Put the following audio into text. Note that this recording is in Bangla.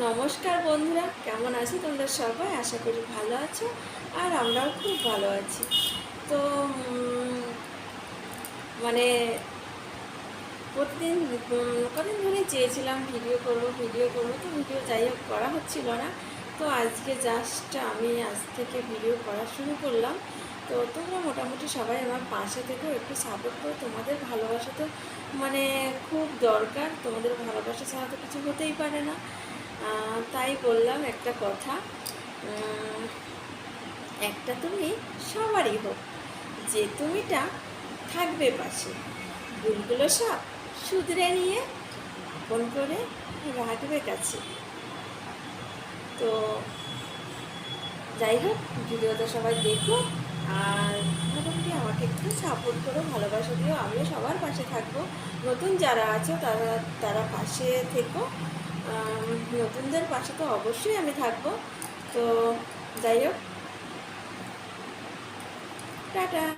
নমস্কার বন্ধুরা, কেমন আছো তোমরা সবাই? আশা করি ভালো আছো আর আমরাও খুব ভালো আছি। তো মানে প্রতিদিন কদিন ধরেই চেয়েছিলাম ভিডিও করব তো ভিডিও যাই হোক করা হচ্ছিল না। তো আজকে জাস্ট আমি আজ থেকে ভিডিও করা শুরু করলাম। তো তোমরা মোটামুটি সবাই আমার পাশে থেকেও একটু সাপোর্ট করো। তোমাদের ভালোবাসা তো খুব দরকার, তোমাদের ভালোবাসা ছাড়া তো কিছু হতেই পারে না। তাই বললাম একটা কথা, একটা তুমি সবারই হোক, যে তুমিটা থাকবে পাশে, ভুলগুলো সব শুধরে নিয়ে আপন করে রাখবে কাছে। তো যাই হোক, ভিডিওটা সবাই দেখো আর মোটামুটি আমাকে একটু সাপোর্ট করো, ভালোবাসা দিও। আমিও সবার পাশে থাকবো। নতুন যারা আছো তারা তারা পাশে থেকো। নতুনদের পাশে তো অবশ্যই আমি থাকবো। তো যাই হোক, টাটা।